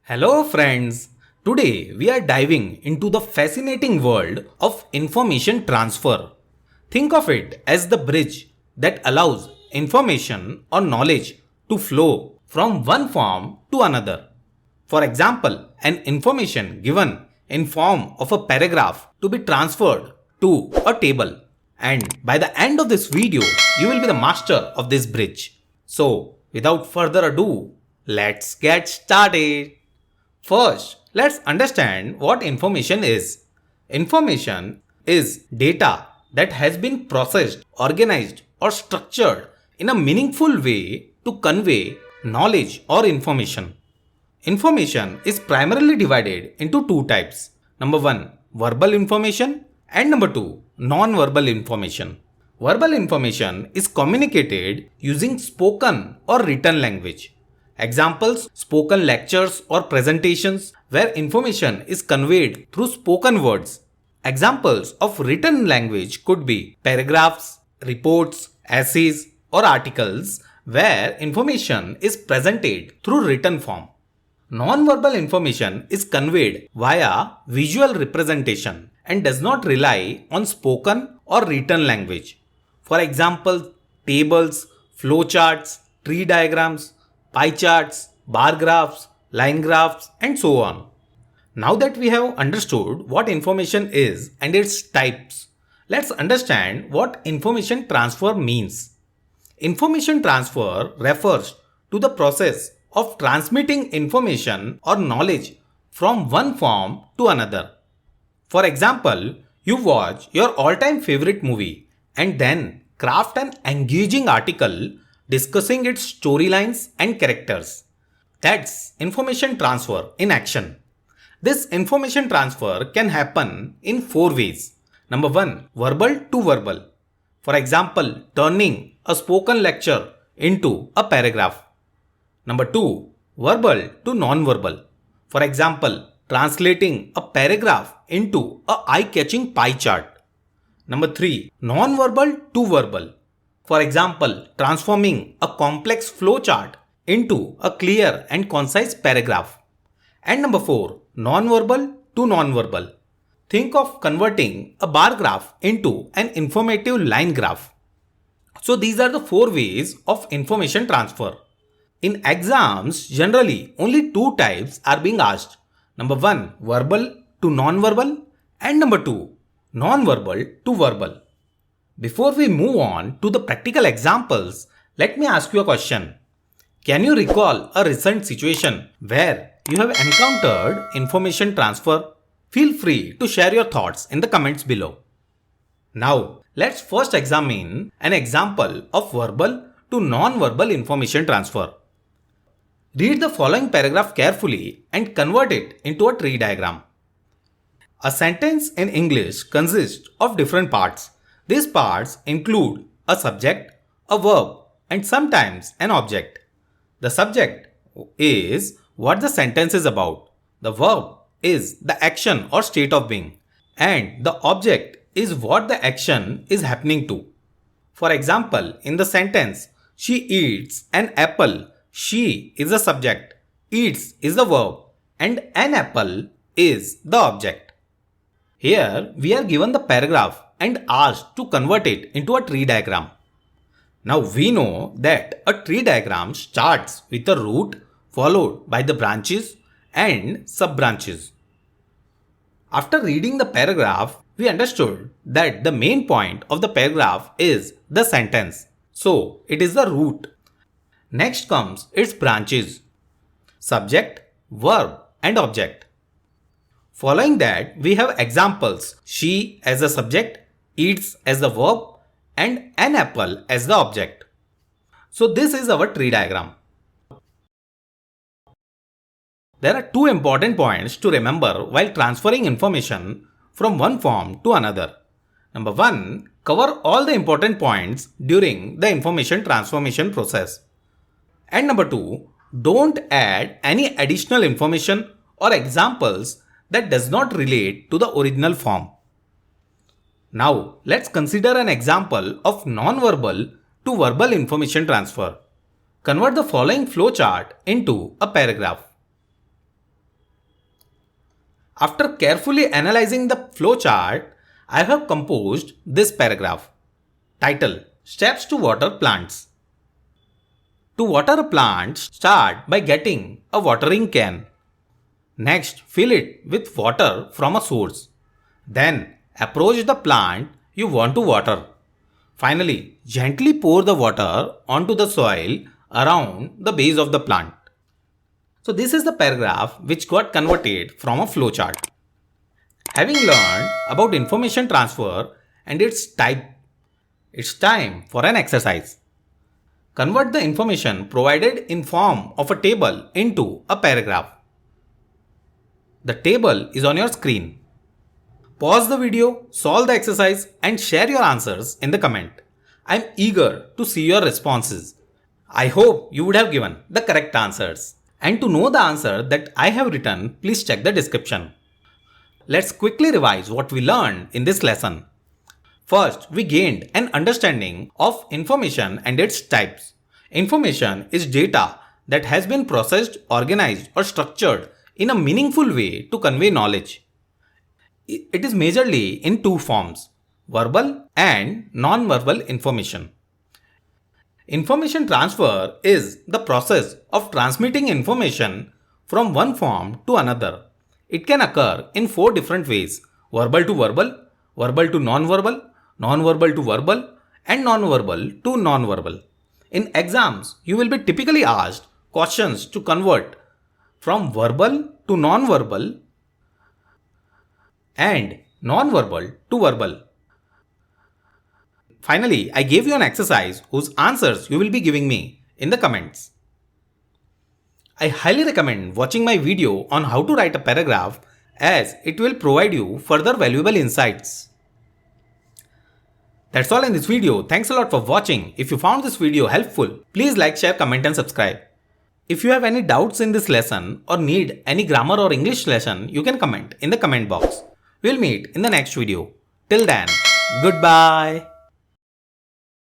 Hello friends, today we are diving into the fascinating world of information transfer. Think of it as the bridge that allows information or knowledge to flow from one form to another. For example, an information given in form of a paragraph to be transferred to a table. And by the end of this video, you will be the master of this bridge. So, without further ado, let's get started. First, let's understand what information is. Information is data that has been processed, organized, or structured in a meaningful way to convey knowledge or information. Information is primarily divided into two types. Number one, verbal information, and number two, non-verbal information. Verbal information is communicated using spoken or written language. Examples: spoken lectures or presentations where information is conveyed through spoken words. Examples of written language could be paragraphs, reports, essays, or articles where information is presented through written form. Non-verbal information is conveyed via visual representation and does not rely on spoken or written language. For example, tables, flowcharts, tree diagrams, pie charts, bar graphs, line graphs, and so on. Now that we have understood what information is and its types, let's understand what information transfer means. Information transfer refers to the process of transmitting information or knowledge from one form to another. For example, you watch your all-time favorite movie and then craft an engaging article discussing its storylines and characters. That's information transfer in action. This information transfer can happen in four ways. Number one, verbal to verbal. For example, turning a spoken lecture into a paragraph. Number two, verbal to non-verbal. For example, translating a paragraph into a eye-catching pie chart. Number three, non-verbal to verbal. For example, transforming a complex flowchart into a clear and concise paragraph. And number four, non-verbal to non-verbal. Think of converting a bar graph into an informative line graph. So these are the four ways of information transfer. In exams, generally only two types are being asked. Number one, verbal to non-verbal, and number two, non-verbal to verbal. Before we move on to the practical examples, let me ask you a question. Can you recall a recent situation where you have encountered information transfer? Feel free to share your thoughts in the comments below. Now, let's first examine an example of verbal to non-verbal information transfer. Read the following paragraph carefully and convert it into a tree diagram. A sentence in English consists of different parts. These parts include a subject, a verb, and sometimes an object. The subject is what the sentence is about. The verb is the action or state of being. And the object is what the action is happening to. For example, in the sentence, she eats an apple. She is the subject, eats is the verb, and an apple is the object. Here, we are given the paragraph and asked to convert it into a tree diagram. Now we know that a tree diagram starts with a root followed by the branches and sub-branches. After reading the paragraph, we understood that the main point of the paragraph is the sentence. So it is the root. Next comes its branches: subject, verb, and object. Following that, we have examples: she as the subject, eats as the verb, and an apple as the object. So this is our tree diagram. There are two important points to remember while transferring information from one form to another. Number one, cover all the important points during the information transformation process. And number two, don't add any additional information or examples that does not relate to the original form. Now, let's consider an example of non-verbal to verbal information transfer. Convert the following flowchart into a paragraph. After carefully analyzing the flowchart, I have composed this paragraph. Title: Steps to water plants. To water a plant, start by getting a watering can. Next, fill it with water from a source. Then, approach the plant you want to water. Finally, gently pour the water onto the soil around the base of the plant. So this is the paragraph which got converted from a flowchart. Having learned about information transfer and its type, it's time for an exercise. Convert the information provided in form of a table into a paragraph. The table is on your screen. Pause the video, solve the exercise and share your answers in the comment. I'm eager to see your responses. I hope you would have given the correct answers. And to know the answer that I have written, please check the description. Let's quickly revise what we learned in this lesson. First, we gained an understanding of information and its types. Information is data that has been processed, organized, or structured in a meaningful way to convey knowledge. It is majorly in two forms: verbal and non-verbal information. Information transfer is the process of transmitting information from one form to another. It can occur in four different ways: verbal to verbal, verbal to non-verbal, non-verbal to verbal, and non-verbal to non-verbal. In exams, you will be typically asked questions to convert from verbal to non-verbal and non-verbal to verbal. Finally, I gave you an exercise whose answers you will be giving me in the comments. I highly recommend watching my video on how to write a paragraph, as it will provide you further valuable insights. That's all in this video. Thanks a lot for watching. If you found this video helpful, please like, share, comment and subscribe. If you have any doubts in this lesson or need any grammar or English lesson, you can comment in the comment box. We'll meet in the next video. Till then, goodbye.